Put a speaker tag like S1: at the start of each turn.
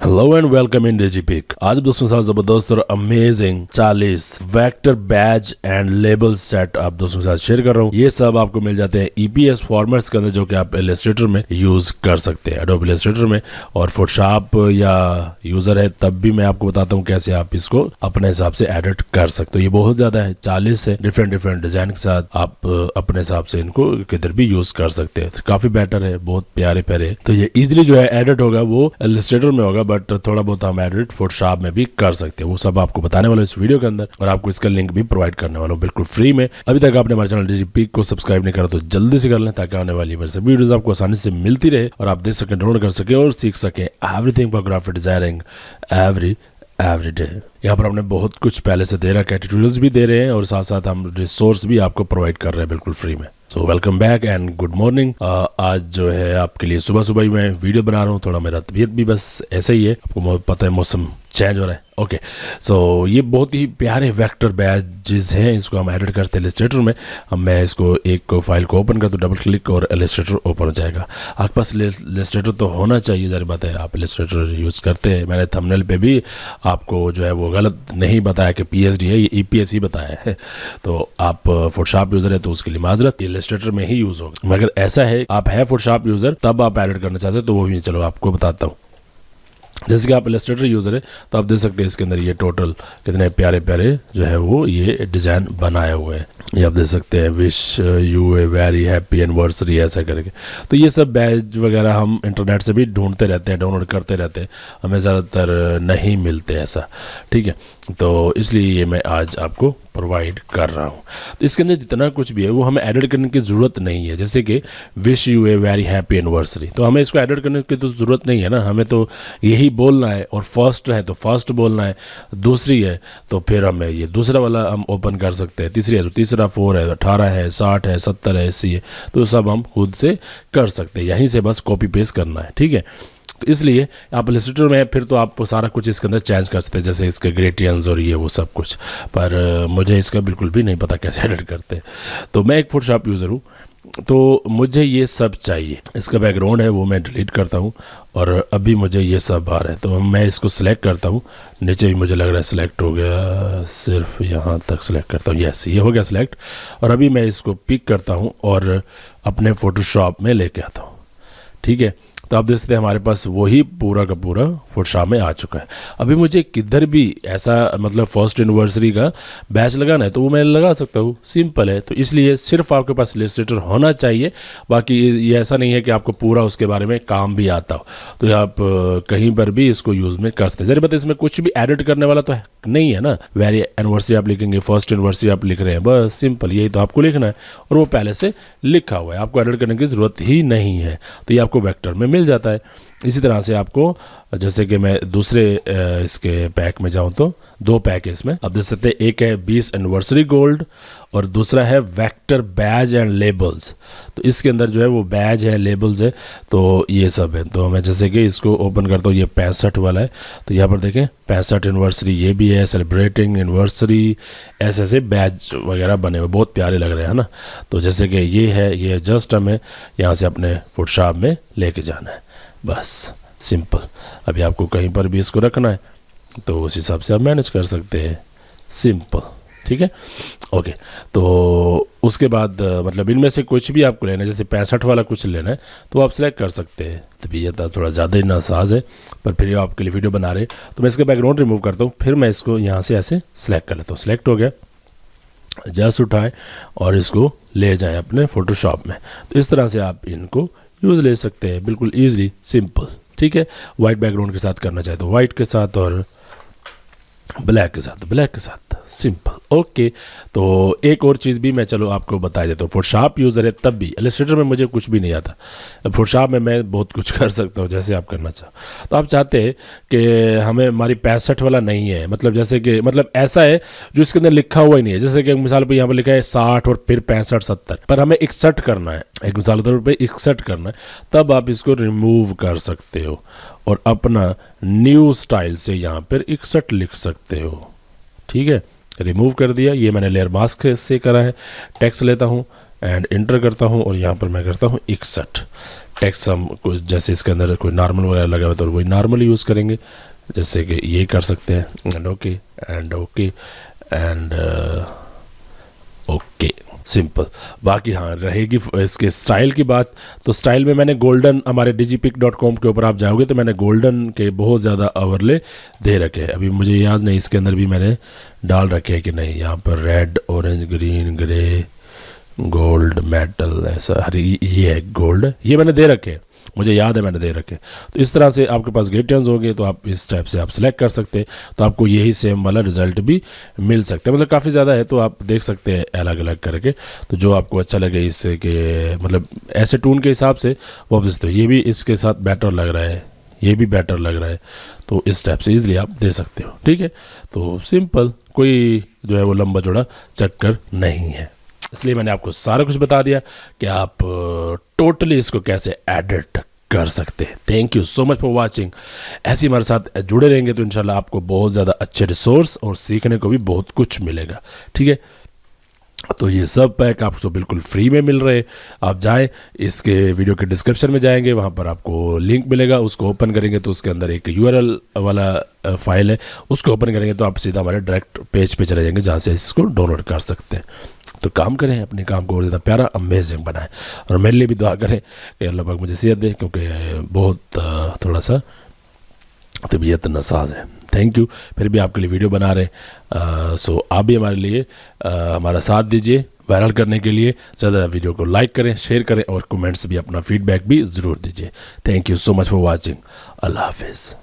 S1: Hello and welcome in Digipik. आज दोस्तों के साथ जबरदस्त और amazing 40 vector badge and label set आप दोस्तों के साथ शेयर कर रहा हूँ। ये सब आपको मिल जाते हैं ईपीएस फॉर्मेट्स के अंदर, जो कि आप इलस्ट्रेटर में यूज कर सकते हैं, एडोब इलस्ट्रेटर में। और फोटोशॉप या यूजर है तब भी मैं आपको बताता हूँ कैसे आप इसको अपने हिसाब से एडिट कर सकते हो। ये बहुत ज्यादा है, 40 है, डिफरेंट डिजाइन के साथ आप अपने हिसाब से इनको किधर भी यूज कर सकते हैं। काफी बेटर है, बहुत प्यारे प्यारे। तो ये इजिली जो है एडिट होगा वो इलस्ट्रेटर में होगा, बट थोड़ा बहुत हम एडिट फोटोशॉप में भी कर सकते हैं। वो सब आपको बताने वाला इस वीडियो के अंदर, और आपको इसका लिंक भी प्रोवाइड करने वाला हूँ बिल्कुल फ्री में। अभी तक आपने हमारे चैनल डिजिपिक को सब्सक्राइब नहीं करा तो जल्दी से कर लें, ताकि आने वाली मेरे से वीडियोस आपको आसानी से मिलती रहे और आप देख सकें, डाउनलोड कर सकें और सीख सकें everything for graphic designing every day. यहाँ पर हमने बहुत कुछ पहले से दे रखा है, ट्यूटोरियल्स भी दे रहे हैं और साथ साथ हम रिसोर्स भी आपको प्रोवाइड कर रहे हैं बिल्कुल फ्री में। So welcome back and good morning. आज जो है आपके लिए सुबह सुबह ही मैं वीडियो बना रहा हूँ। थोड़ा मेरा तबीयत भी बस ऐसे ही है, आपको पता है मौसम चेंज हो रहा है। ओके, सो ये बहुत ही प्यारे वेक्टर बैजेस हैं, इसको हम एडिट करते हैं इलस्ट्रेटर में। अब मैं इसको एक फाइल को ओपन कर दूँ, डबल क्लिक और इलस्ट्रेटर ओपन हो जाएगा। आपके पास इलस्ट्रेटर तो होना चाहिए, ज़रा बात है आप इलस्ट्रेटर यूज़ करते हैं। मैंने थंबनेल पे भी आपको जो है वो गलत नहीं बताया कि पीएचडी है, ये ईपीएस ही बताया है। तो आप फोटोशॉप यूज़र है तो उसके लिए माजरत, इलस्ट्रेटर में ही यूज़ होगा। मगर ऐसा है आप है फोटोशॉप यूज़र तब आप एडिट करना चाहते हैं तो वो भी चलो आपको बताता हूँ। जैसे कि आप इलस्ट्रेटर यूज़र है तो आप देख सकते हैं इसके अंदर ये टोटल कितने प्यारे प्यारे जो है वो ये डिज़ाइन बनाए हुए हैं। ये आप देख सकते हैं, wish U a very happy anniversary ऐसा करके। तो ये सब बैज वगैरह हम इंटरनेट से भी ढूंढते रहते हैं, डाउनलोड करते रहते हैं, हमें ज़्यादातर नहीं मिलते ऐसा, ठीक है। तो इसलिए ये मैं आज आपको प्रोवाइड कर रहा हूँ। तो इसके अंदर जितना कुछ भी है वो हमें एडिट करने की ज़रूरत नहीं है। जैसे कि wish U a very happy anniversary, तो हमें इसको एडिट करने की तो ज़रूरत नहीं है ना, हमें तो यही बोलना है। और फर्स्ट है तो फर्स्ट बोलना है, दूसरी है तो फिर हमें ये दूसरा वाला हम ओपन कर सकते हैं, तीसरी है तो तीसरा, 4 है, 18 है, 60 है, 70 है, 80 है, तो सब हम खुद से कर सकते हैं। यहीं से बस कॉपी पेस्ट करना है, ठीक है। तो इसलिए आप इलस्ट्रेटर में फिर तो आप सारा कुछ इसके अंदर चेंज कर सकते हैं, जैसे इसके ग्रेडियंट्स और ये वो सब कुछ। पर मुझे इसका बिल्कुल भी नहीं पता कैसे एडिट करते हैं। तो मैं एक फोटोशॉप यूज़र हूँ, तो मुझे ये सब चाहिए। इसका बैकग्राउंड है वो मैं डिलीट करता हूँ और अभी मुझे ये सब आ रहा है, तो मैं इसको सिलेक्ट करता हूँ। नीचे भी मुझे लग रहा है सिलेक्ट हो गया, सिर्फ यहाँ तक सिलेक्ट करता हूँ, यस ये हो गया सिलेक्ट। और अभी मैं इसको पिक करता हूँ और अपने फोटोशॉप में लेके आता हूँ, ठीक है। तो आप देख सकते हैं हमारे पास वही पूरा का पूरा फोटोशॉप में आ चुका है। अभी मुझे किधर भी ऐसा मतलब फर्स्ट एनिवर्सरी का बैच लगाना है तो वो मैं लगा सकता हूँ, सिंपल है। तो इसलिए सिर्फ आपके पास इलस्ट्रेटर होना चाहिए, बाकी ये ऐसा नहीं है कि आपको पूरा उसके बारे में काम भी आता हो, तो आप कहीं पर भी इसको यूज़ में कर सकते हैं। जरा बताइए इसमें कुछ भी एडिट करने वाला तो नहीं है ना। वेरी एनिवर्सरी आप लिखेंगे, फर्स्ट एनिवर्सरी आप लिख रहे हैं, बस सिंपल यही तो आपको लिखना है और वो पहले से लिखा हुआ है, आपको एडिट करने की ज़रूरत ही नहीं है। तो ये आपको वेक्टर में मिल जाता है। इसी तरह से आपको, जैसे कि मैं दूसरे इसके पैक में जाऊं तो 2 पैक है इसमें, आप देख सकते हैं। एक है 20 एनिवर्सरी गोल्ड और दूसरा है वेक्टर बैज एंड लेबल्स। तो इसके अंदर जो है वो बैज है, लेबल्स है, तो ये सब है। तो मैं जैसे कि इसको ओपन करता हूँ, ये 65 वाला है। तो यहाँ पर देखें 65 एनिवर्सरी ये भी है, सेलिब्रेटिंग एनिवर्सरी, ऐसे ऐसे बैज वगैरह बने हुए बहुत प्यारे लग रहे हैं ना। तो जैसे कि ये है, ये जस्ट हमें यहाँ से अपने फोटोशॉप में लेके जाना है, बस सिंपल। अभी आपको कहीं पर भी इसको रखना है तो उस हिसाब से आप मैनेज कर सकते हैं, सिंपल, ठीक है। ओके, तो उसके बाद मतलब इनमें से कुछ भी आपको लेना है, जैसे 65 वाला कुछ लेना है तो आप सिलेक्ट कर सकते हैं। तभी ये थोड़ा ज़्यादा ही नासाज है, पर फिर आपके लिए वीडियो बना रहे। तो मैं इसका बैकग्राउंड रिमूव करता हूँ, फिर मैं इसको यहाँ से ऐसे सिलेक्ट कर लेता हूँ। सिलेक्ट हो गया, जस्ट उठाएं और इसको ले जाएं अपने फोटोशॉप में। तो इस तरह से आप इनको यूज़ ले सकते हैं बिल्कुल ईजिली, सिंपल, ठीक है। वाइट बैकग्राउंड के साथ करना चाहे तो वाइट के साथ, और ब्लैक के साथ ब्लैक के साथ, सिंपल। ओके, तो एक और चीज़ भी मैं चलो आपको बता देता हूँ। फोटोशॉप यूज़र है तब भी, इलस्ट्रेटर में मुझे कुछ भी नहीं आता, फोटोशॉप में मैं बहुत कुछ कर सकता हूँ जैसे आप करना चाहो। तो आप चाहते हैं कि हमें हमारी 65 वाला नहीं है, मतलब जैसे कि मतलब ऐसा है जो इसके अंदर लिखा हुआ ही नहीं है। जैसे कि मिसाल पर यहाँ पर लिखा है 60 और फिर 65 70, पर हमें 61 करना है, एक मिसाल के तौर पर 61 करना है, तब आप इसको रिमूव कर सकते हो और अपना न्यू स्टाइल से यहाँ पर 61 लिख सकते हो, ठीक है। रिमूव कर दिया, ये मैंने लेयर मास्क से करा है। टेक्स्ट लेता हूँ, एंड इंटर करता हूँ और यहाँ पर मैं करता हूँ 61 टेक्स्ट हम जैसे इसके अंदर कोई नॉर्मल वगैरह लगा हुआ तो वही नॉर्मल यूज़ करेंगे, जैसे कि ये कर सकते हैं and okay and okay and okay, simple. बाकी हाँ रहेगी इसके स्टाइल की बात, तो स्टाइल में मैंने गोल्डन, हमारे digipic.com के ऊपर आप जाओगे तो मैंने गोल्डन के बहुत ज़्यादा ओवरले दे रखे हैं। अभी मुझे याद नहीं इसके अंदर भी मैंने डाल रखे हैं कि नहीं। यहाँ पर red, orange, green, grey, gold, metal, ऐसा हरी, ये है गोल्ड, ये मैंने दे रखे हैं, मुझे याद है मैंने दे रखे। तो इस तरह से आपके पास ग्रेडियंट्स होंगे तो आप इस टाइप से आप सिलेक्ट कर सकते हैं, तो आपको यही सेम वाला रिजल्ट भी मिल सकता है। मतलब काफ़ी ज़्यादा है तो आप देख सकते हैं अलग अलग करके, तो जो आपको अच्छा लगे इससे कि मतलब ऐसे टून के हिसाब से वो आप तो ये भी इसके साथ बेटर लग रहा है, ये भी बेटर लग रहा है, तो इस टाइप से ईजिली आप दे सकते हो। ठीक है, तो सिंपल, कोई जो है वो लंबा चौड़ा चक्कर नहीं है। इसलिए मैंने आपको सारा कुछ बता दिया कि आप टोटली इसको कैसे एडिट कर सकते हैं। Thank you so much for watching. ऐसे हमारे साथ जुड़े रहेंगे तो इंशाल्लाह आपको बहुत ज़्यादा अच्छे रिसोर्स और सीखने को भी बहुत कुछ मिलेगा। ठीक है, तो ये सब पैक आपको बिल्कुल फ्री में मिल रहे। आप जाएं, इसके वीडियो के डिस्क्रिप्शन में जाएंगे, वहाँ पर आपको लिंक मिलेगा, उसको ओपन करेंगे तो उसके अंदर एक URL वाला फाइल है, उसको ओपन करेंगे तो आप सीधा हमारे डायरेक्ट पेज पे चले जाएंगे जहाँ से इसको डाउनलोड कर सकते हैं। तो काम करें, अपने काम को और ज़्यादा प्यारा अमेजिंग बनाएं, और मेरे लिए भी दुआ करें कि अल्लाह पाक मुझे सेहत दे, क्योंकि बहुत थोड़ा सा तबीयत नासाज है। थैंक यू, फिर भी आपके लिए वीडियो बना रहे। सो आप भी हमारे लिए हमारा साथ दीजिए वायरल करने के लिए। ज़्यादा वीडियो को लाइक करें, शेयर करें और कमेंट्स भी, अपना फीडबैक भी ज़रूर दीजिए। Thank you so much for watching. अल्लाह हाफिज़।